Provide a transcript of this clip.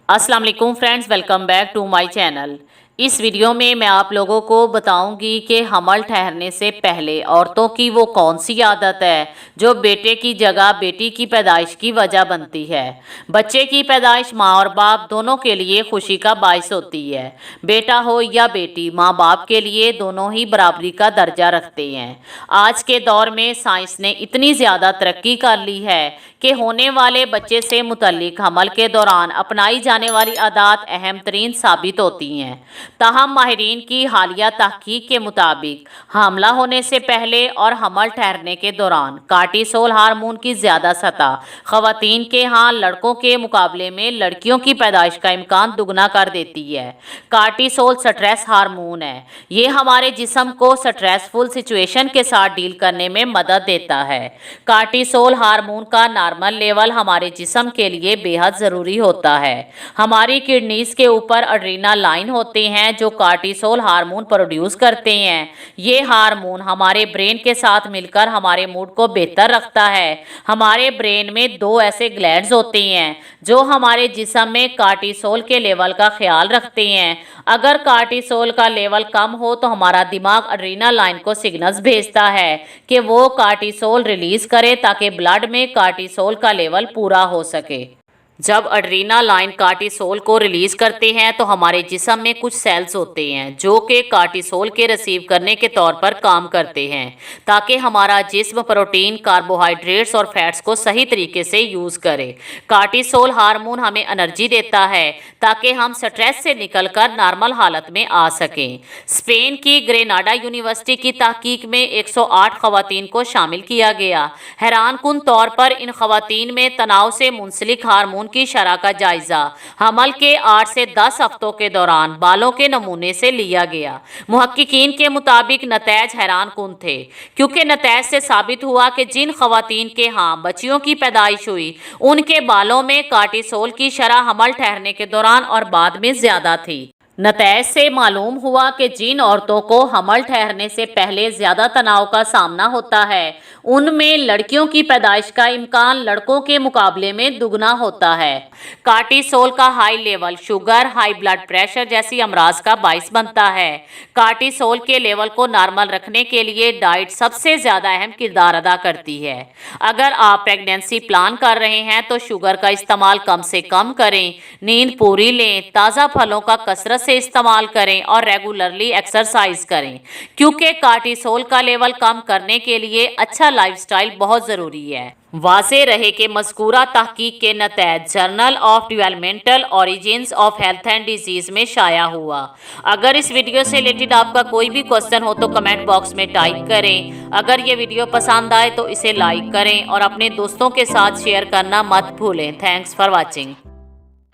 अस्सलाम वालेकुम friends, welcome back to my channel. इस वीडियो में मैं आप लोगों को बताऊंगी कि हमल ठहरने से पहले औरतों की वो कौन सी आदत है जो बेटे की जगह बेटी की पैदाइश की वजह बनती है। बच्चे की पैदाइश माँ और बाप दोनों के लिए खुशी का बायस होती है। बेटा हो या बेटी, माँ बाप के लिए दोनों ही बराबरी का दर्जा रखते हैं। आज के दौर में साइंस ने इतनी ज़्यादा तरक्की कर ली है कि होने वाले बच्चे से मुतल्लिक हमल के दौरान अपनाई जाने वाली आदत अहम तरीन साबित होती हैं। ताहम माहिरीन की हालिया तहकीक के मुताबिक हमला होने से पहले और हमल ठहरने के दौरान कार्टिसोल हार्मोन की ज़्यादा सतह ख़वातीन के यहाँ लड़कों के मुकाबले में लड़कियों की पैदाइश का इम्कान दुगना कर देती है। कार्टिसोल स्ट्रेस हार्मोन है। ये हमारे जिस्म को स्ट्रेसफुल सिचुएशन के साथ डील करने में मदद देता है। कार्टिसोल हार्मोन का नॉर्मल लेवल हमारे जिस्म के लिए बेहद ज़रूरी होता है। हमारी किडनीज के ऊपर एड्रेनालाइन होते हैं जो कार्टिसोल हार्मोन प्रोड्यूस करते हैं। ये हार्मोन हमारे ब्रेन के साथ मिलकर हमारे मूड को बेहतर रखता है। हमारे ब्रेन में दो ऐसे ग्लैंड्स होते हैं जो हमारे जिस्म में कार्टिसोल के लेवल का ख्याल रखते हैं। अगर कार्टिसोल का लेवल कम हो तो हमारा दिमाग एड्रेनालाइन को सिग्नल्स भेजता है कि वो कार्टिसोल रिलीज करे ताकि ब्लड में कार्टिसोल का लेवल पूरा हो सके। जब एड्रेनालाइन कार्टिसोल को रिलीज करते हैं तो हमारे जिस्म में कुछ सेल्स होते हैं जो कि कार्टिसोल के रिसीव करने के तौर पर काम करते हैं ताकि हमारा जिस्म प्रोटीन, कार्बोहाइड्रेट्स और फैट्स को सही तरीके से यूज़ करे। कार्टिसोल हार्मोन हमें एनर्जी देता है ताकि हम स्ट्रेस से निकलकर नॉर्मल हालत में आ सकें। स्पेन की ग्रेनाडा यूनिवर्सिटी की तहकीक में 108 ख़वातीन को शामिल किया गया। हैरानकुन तौर पर इन ख़वातीन में तनाव से मुंसलिक हार्मोन की शरह का जायजा हमल के 8 से 10 हफ्तों के दौरान बालों के नमूने से लिया गया। मुहक्किकीन के मुताबिक नतीजे हैरानकुन थे क्योंकि नतीजे से साबित हुआ कि जिन ख़वातीन के यहाँ बच्चियों की पैदाइश हुई उनके बालों में कार्टिसोल की शरह हमल ठहरने के दौरान और बाद में ज़्यादा थी। नतीजे से मालूम हुआ कि जिन औरतों को हमल ठहरने से पहले ज़्यादा तनाव का सामना होता है उनमें लड़कियों की पैदाइश का इम्कान लड़कों के मुकाबले में दुगना होता है। कार्टिसोल का high level sugar, high blood pressure जैसी अमराज का बायस बनता है। कार्टिसोल के लेवल को नॉर्मल रखने के लिए डाइट सबसे ज़्यादा अहम किरदार अदा करती है। अगर आप प्रेगनेंसी प्लान कर रहे हैं तो शुगर का इस्तेमाल कम से कम करें, नींद पूरी लें, ताज़ा फलों का कसरत से इस्तेमाल करें और रेगुलरली एक्सरसाइज करें क्योंकि कार्टिसोल का लेवल कम करने के लिए अच्छा लाइफस्टाइल बहुत ज़रूरी है। वाज़े रहे कि मज़कूरा तहकीक के नतीजे journal of developmental origins of health and disease में शाया हुआ। अगर इस वीडियो से रिलेटेड आपका कोई भी क्वेश्चन हो तो कमेंट बॉक्स में टाइप करें। अगर ये वीडियो पसंद आए तो इसे लाइक करें और अपने दोस्तों के साथ शेयर करना मत भूलें। Thanks for watching.